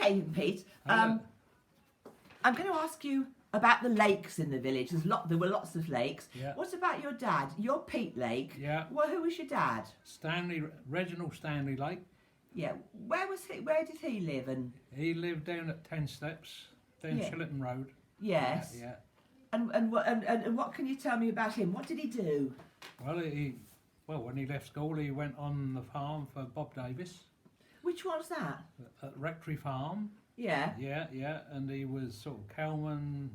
Okay, Pete. I'm going to ask you about the lakes in the village. There were lots of lakes. Yeah. What about your dad? You're Pete Lake. Yeah. Well, who was your dad? Reginald Stanley Lake. Yeah. Where was he? Where did he live? And He lived down at 10 Steps, down Shillington Road. yes. Yeah. And what can you tell me about him? What did he do? Well, when he left school, he went on the farm for Bob Davis Which one's that? at Rectory Farm. Yeah. Yeah, and he was sort of cowman,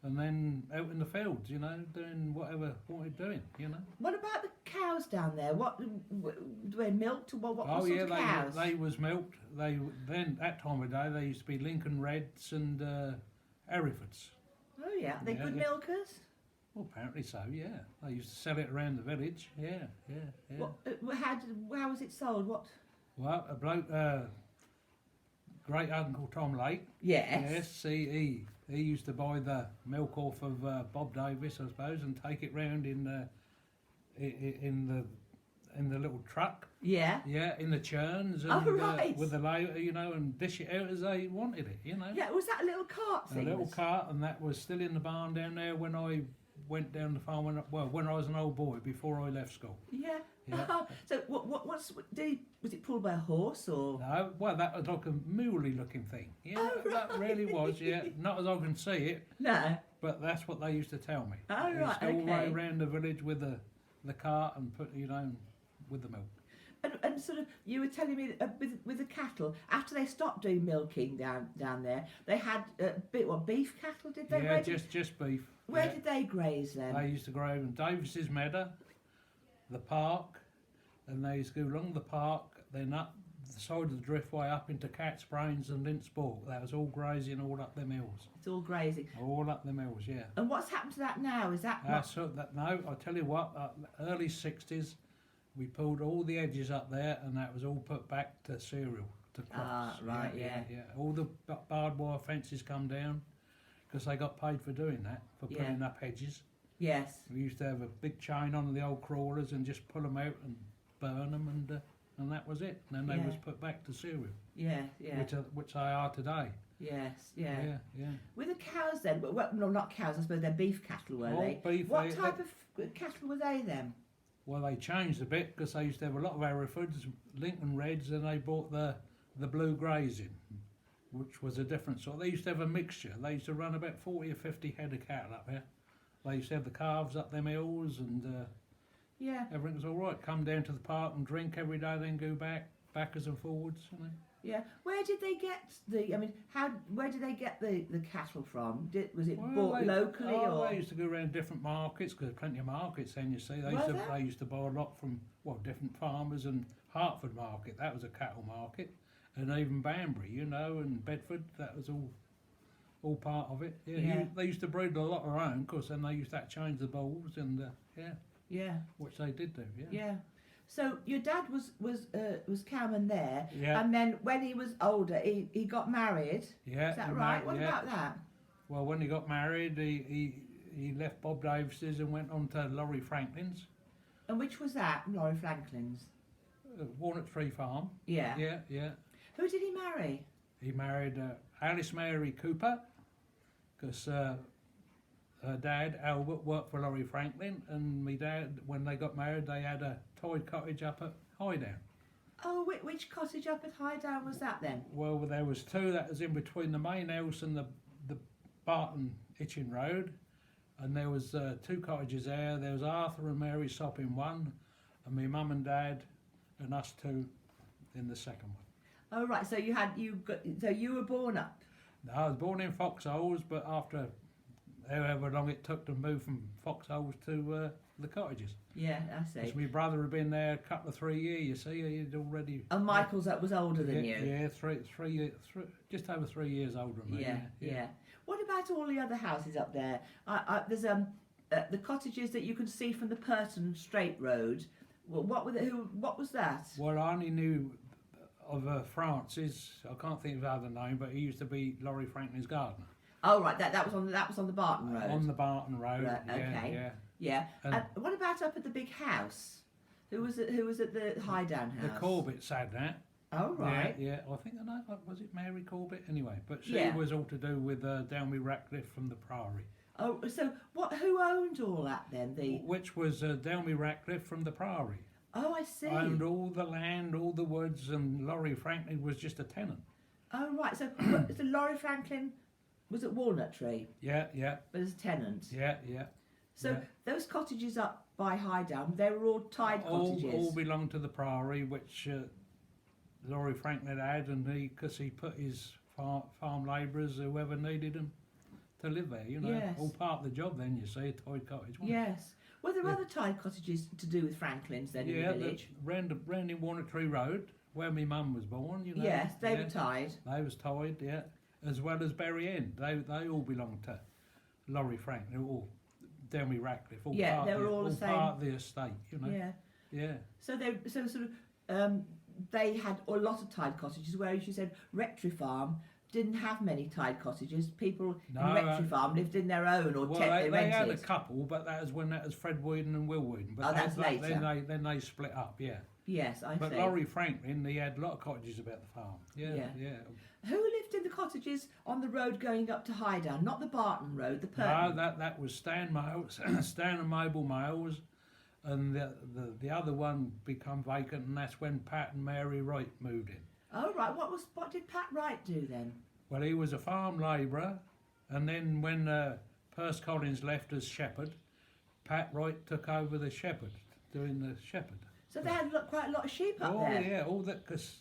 and then out in the fields, doing whatever he wanted doing, What about the cows down there? What were milked? What Oh sort yeah, of cows? they was milked. Then that time of day they used to be Lincoln Reds and Herefords. Oh yeah, are they good Yeah. milkers? Well, apparently so. Yeah, they used to sell it around the village. Yeah. How was it sold? What? Well, a bloke, great uncle Tom Lake. Yes. He used to buy the milk off of Bob Davis, I suppose, and take it round in the little truck. Yeah. Yeah, in the churns and right. with the layer, and dish it out as they wanted it. Yeah, was that a little cart A thing? little cart, and that was still in the barn down there when I went down the farm. When I was an old boy before I left school. Yeah. Yeah. So was it pulled by a horse or? No, well, that was like a muley-looking thing. Yeah, Oh, that really was. Yeah, not as I can see it, No. but that's what they used to tell me. Oh, They right, used to go all okay. around the village with the cart and put with the milk. And sort of, you were telling me with the cattle, after they stopped doing milking down there, they had beef cattle, did they? Yeah, just beef. Where Yeah. did they graze then? They used to grow in Davis's Meadow, the park, and they used to go along the park, then up the side of the driftway up into Cat's Brains and Linsport. That was all grazing all up them hills. It's all grazing. All up them hills, yeah. And what's happened to that now? Is that No, I tell you what, early 60s, we pulled all the edges up there, and that was all put back to cereal, to crops. Ah, right, yeah. All the barbed wire fences come down, because they got paid for doing that, for putting up hedges. Yes. We used to have a big chain on the old crawlers and just pull them out and burn them, and that was it. And then they was put back to cereal. Yeah. Which they are today. Yes. Yeah. With the cows then, well, no, not cows. I suppose they're beef cattle, were All they? beef, What type of cattle were they then? Well, they changed a bit because they used to have a lot of Herefords, Lincoln Reds, and they brought the blue greys in, which was a different sort. They used to have a mixture. They used to run about 40 or 50 head of cattle up here. They used to have the calves up them hills, and everything was all right. Come down to the park and drink every day, then go backwards and forwards. Yeah. Where did they get where did they get the cattle from? Was it bought locally or? They used to go around different markets, because there's plenty of markets then, you see. They used to buy a lot from, different farmers, and Hertford Market, that was a cattle market, and even Banbury, and Bedford, that was all part of it. Yeah. They used to breed a lot of their own, because then they used to change the bulls, and which they did do. Yeah. So your dad was cowman there, Yeah. and then when he was older, he got married. Yeah. Is that right? What about that? Well, when he got married, he left Bob Davis's and went on to Laurie Franklin's. And which was that? Laurie Franklin's. Walnut Tree Farm. Yeah. Yeah. Who did he marry? He married Alice Mary Cooper, because her dad, Albert, worked for Laurie Franklin, and my dad, when they got married, they had a tied cottage up at Highdown. Oh, which cottage up at Highdown was that then? Well, there was two that was in between the main house and the Barton Hitchin Road, and there was two cottages there. There was Arthur and Mary Sop in one, and my mum and dad and us two in the second one. Oh right, so you were born up. No, I was born in Foxholes, but after however long it took to move from Foxholes to the cottages. Yeah, I see. Because my brother had been there a couple of 3 years, you see, he'd already... And Michael's was older than you? Yeah, just over 3 years older than me. Yeah. What about all the other houses up there? There's the cottages that you can see from the Pirton Straight Road. Well, what was that? Well, I only knew of Francis, I can't think of his other name, but he used to be Laurie Franklin's gardener. Oh right, that was on the Barton Road. On the Barton Road. Right, okay. Yeah. And what about up at the big house? Who was at the Highdown house? The Corbetts had that. Oh, right. Yeah, I think the name, was it Mary Corbett? Anyway, but she Yeah. was all to do with Downby Ratcliffe from the Priory. Oh, so who owned all that then? Which was Downby Ratcliffe from the Priory. Oh, I see. Owned all the land, all the woods, and Laurie Franklin was just a tenant. Oh, right. So, so Laurie Franklin was at Walnut Tree, Yeah, but as a tenant. yeah. So yeah. those cottages up by Highdown, they were all tied cottages. All belonged to the Priory, which Laurie Franklin had, and because he put his farm labourers, whoever needed them, to live there. Yes. All part of the job. Then you see a tied cottage. wasn't it? Yes. Were there Yeah. other tied cottages to do with Franklin's then in the village? round in Walnut Tree Road, where my mum was born. Yes, they were tied. They was tied, yeah, as well as Bury End. They all belonged to Laurie Franklin, all Downby Ratcliffe. All Yeah, part they of were all the same. part of the estate. Yeah. Yeah. So sort of they had a lot of tied cottages, whereas you said Rectory Farm didn't have many tied cottages. People No, in Rectory Farm lived in their own or Well, they they had a rented. couple, but that was Fred Whedon and Will Whedon. But Oh, that's later. Then they split up, yeah. Yes, I But see. Laurie Franklin, he had a lot of cottages about the farm. Yeah. Who lived in the cottages on the road going up to Highdown? Not the Barton Road, the No, Pirton. that was Stan Miles, Stan and Mabel Miles, and the other one become vacant, and that's when Pat and Mary Wright moved in. Oh, right. What did Pat Wright do then? Well, he was a farm labourer, and then when Perce Collins left as shepherd, Pat Wright took over the shepherd, doing the shepherd. So they had quite a lot of sheep up Oh there. yeah, all that, because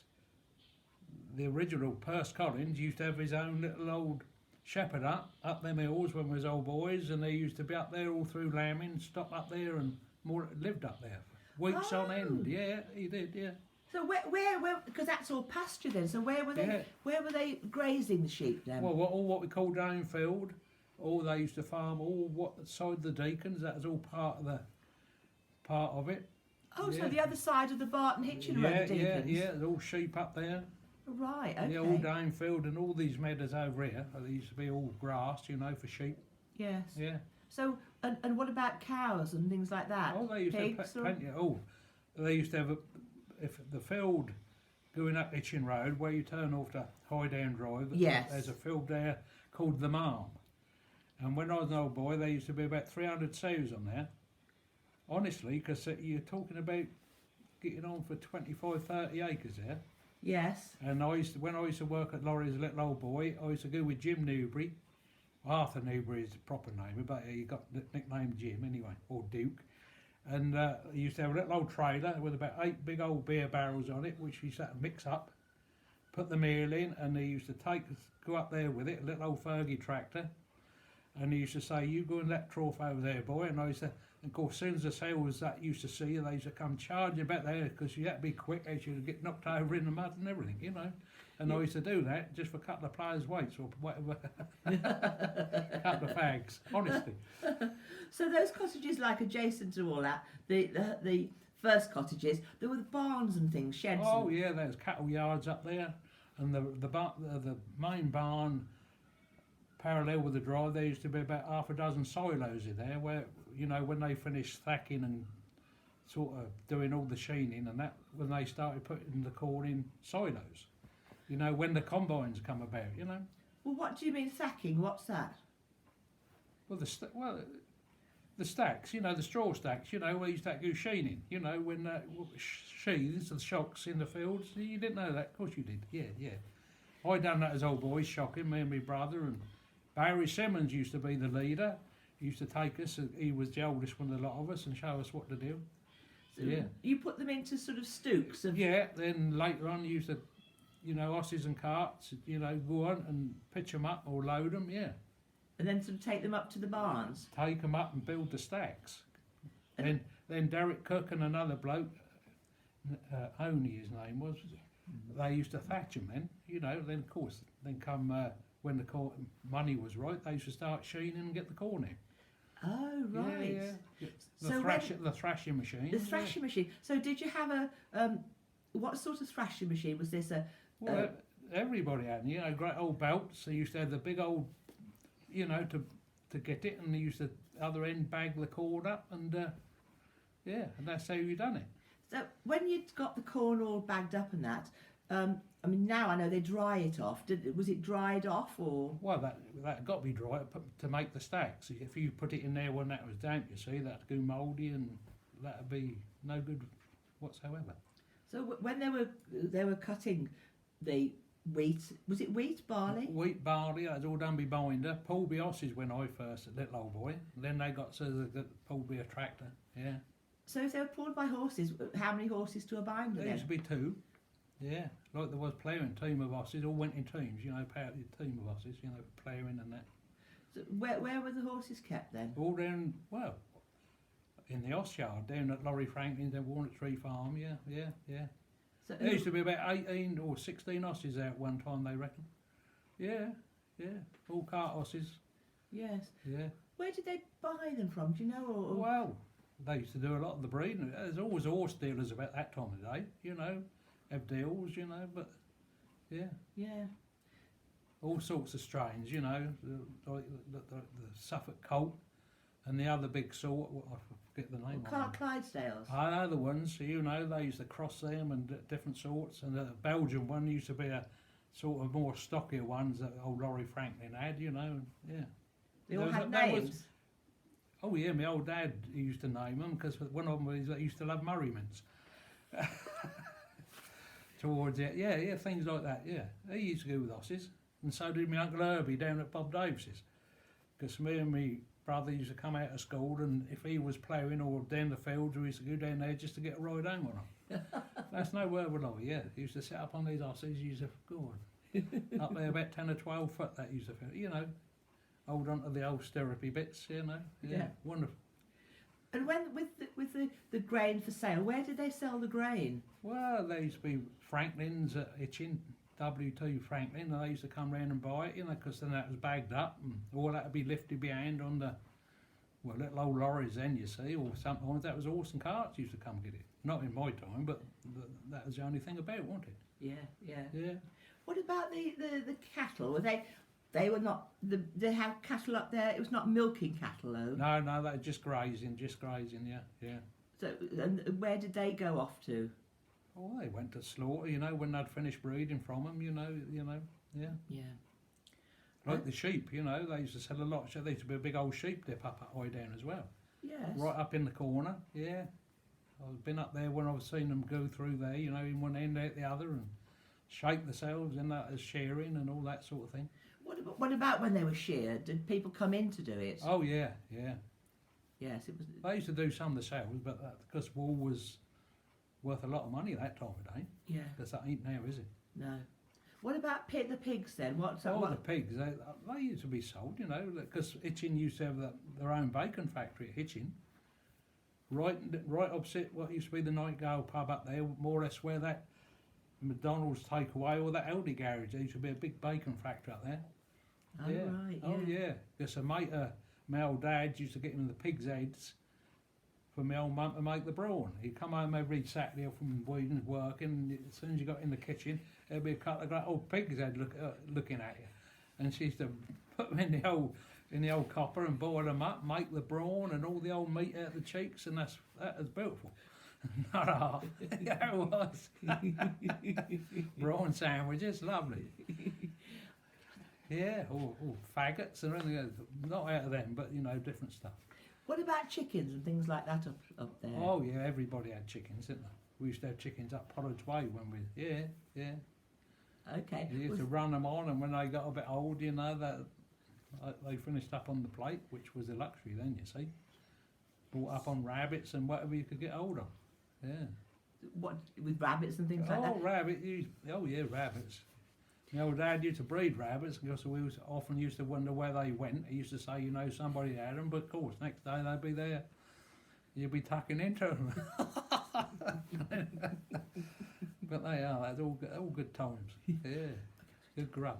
the original Perce Collins used to have his own little old shepherd up them hills when we was old boys, and they used to be up there all through lambing, stop up there and lived up there for weeks on end. Oh. Yeah, he did. Yeah. So where? Because that's all pasture then. So where were they? Yeah. Where were they grazing the sheep then? Well, all what we call downfield, all they used to farm, all what side the Deacons. That was all part of it. oh, so yeah. the other side of the Barton Hitchin Road, the Deacons. Yeah. There's all sheep up there. Right. Okay. Yeah, all downfield, and all these meadows over here. They used to be all grass, for sheep. Yes. Yeah. So and what about cows and things like that? Oh, they used Pigs to have plenty. They used to have if the field going up Hitchin Road, where you turn off to Highdown Drive. Yes. There's a field there called the Marm, and when I was an old boy, there used to be about 300 sows on there. Honestly, because you're talking about getting on for 25, 30 acres there. Yes. And when I used to work at Laurie's little old boy, I used to go with Jim Newbury. Arthur Newbury is the proper name, but he got the nickname Jim anyway, or Duke. And he used to have a little old trailer with about 8 big old beer barrels on it, which he used to mix up, put the meal in, and he used to go up there with it, a little old Fergie tractor. And he used to say, "You go and let trough over there, boy." And I used to, and of course, as soon as the sailors that used to see you, they used to come charging back there, because you had to be quick, as you'd get knocked over in the mud and everything, And I used to do that just for a couple of players' weights or whatever, a couple of fags, honestly. So those cottages, like adjacent to all that, the first cottages, there were the barns and things, sheds. Oh yeah, there's cattle yards up there, and the main barn, parallel with the drive, there used to be about half a dozen silos in there, where when they finished thacking and sort of doing all the sheening and that, when they started putting the corn in silos, when the combines come about, Well, what do you mean sacking? What's that? Well, the stacks, the straw stacks, where you used to go sheening, when sheaths and shocks in the fields. You didn't know that? Of course you did. Yeah. I done that as old boys, shocking, me and my brother, and Barry Simmons used to be the leader. He used to take us, he was the oldest one of the lot of us, and show us what to do. So Yeah. You put them into sort of stooks of. Yeah, then later on you used to, horses and carts, go on and pitch them up or load them, yeah. And then sort of take them up to the barns. Take them up and build the stacks. Then Derek Cook and another bloke, Oney his name was, they used to thatch them then, then of course, come when the money was right, they used to start sheening and get the corn in. Oh, right. Yeah. So The thrashing machine. The thrashing machine. So did you have a, what sort of thrashing machine was this? Well, everybody had, great old belts. They used to have the big old, to get it, and they used to other end bag the corn up, and and that's how you done it. So when you'd got the corn all bagged up and that, I mean, now I know they dry it off. Was it dried off or? Well, that got to be dry to make the stacks. If you put it in there when that was damp, you see, that'd go mouldy and that'd be no good whatsoever. So when they were cutting the wheat, was it wheat, barley? Wheat, barley, that was all done by binder. Pulled by horses when I first, a little old boy. Then they got so that pulled by a tractor. Yeah. So if they were pulled by horses, how many horses to a binder There then? used to be two. Yeah, like there was ploughing, team of horses, all went in teams, you know, team of horses, you know, ploughing and that. So where were the horses kept then? All down, well, in the horse yard, down at Laurie Franklin's and Walnut Tree Farm, yeah. So There used to be about 18 or 16 horses there at one time, they reckon. Yeah, all cart horses, yes. yeah. Where did they buy them from? Do you know? Or? Well, they used to do a lot of the breeding. There's always horse dealers about that time of day, you know, have deals, you know, but yeah. Yeah. All sorts of strains, you know, like the Suffolk colt and the other big sort, I forget the name of them. Clydesdales. Other ones, you know, they used to cross them and different sorts, and the Belgian one used to be a sort of more stockier ones that old Laurie Franklin had, you know, and, yeah. They all There had there names. Oh yeah, my old dad used to name them because one of them was that used to love Murrayman's. Towards it, yeah, things like that, yeah. He used to go with horses, and so did my Uncle Herbie down at Bob Davis's. Because me and my brother used to come out of school, and if he was ploughing or down the fields, we used to go down there just to get a ride home on him. That's no word with lie, yeah. He used to sit up on these horses, he used to go on. Up there about 10 or 12 foot, that used to feel, you know, hold on to the old stirrupy bits, you know, yeah. Wonderful. And when with the grain for sale, where did they sell the grain? Well, there used to be Franklin's at Hitchin, W2 Franklin, and they used to come round and buy it, you know, because then that was bagged up and all that would be lifted behind on the, well, little old lorries then, you see, or something. That was horse and carts used to come get it. Not in my time, but that was the only thing about it, wasn't it? Yeah. What about the cattle? Were they were not, they had cattle up there, it was not milking cattle though? No, that was just grazing, yeah. So, and where did they go off to? Oh, they went to slaughter, you know, when they'd finished breeding from them, you know, yeah. Yeah. Like the sheep, you know, they used to sell a lot. There used to be a big old sheep dip up at Down as well. Yes. Right up in the corner, yeah. I've been up there when I've seen them go through there, you know, in one end out the other and shake themselves and that as shearing and all that sort of thing. What about when they were sheared? Did people come in to do it? Oh, yeah. Yes, it was. They used to do some themselves, but because wool was worth a lot of money that time of day. Yeah. Because that ain't now, is it? No. What about the pigs then? The pigs, they used to be sold, you know, because Hitchin used to have their own bacon factory at Hitchin. Right opposite what used to be the Nightingale pub up there, more or less where that McDonald's takeaway or that Aldi garage. There used to be a big bacon factory up there. Oh, yeah. right, yeah. Oh, yeah. Because a mate of my old dad used to get him the pig's heads for my old mum to make the brawn. He'd come home every Saturday from Whedon's working, and as soon as you got in the kitchen, there'd be a couple of great old pig's head looking at you. And she used to put them in the old copper and boil them up, make the brawn and all the old meat out of the cheeks, and that was beautiful. Not a half. Yeah, it was. Brawn sandwiches, lovely. Yeah, or faggots and everything. Not out of them, but, you know, different stuff. What about chickens and things like that up there? Oh, yeah, everybody had chickens, didn't they? We used to have chickens up Pollard's Way when yeah. Okay. You used to run them on, and when they got a bit old, you know, they finished up on the plate, which was a luxury then, you see. Brought up on rabbits and whatever you could get hold of. Yeah. What, with rabbits and things like that? Rabbits. My old dad used to breed rabbits because we often used to wonder where they went. He used to say, you know, somebody had them, but of course, next day they'd be there. You'd be tucking into them. But they are, that's all good times. Yeah, good grub.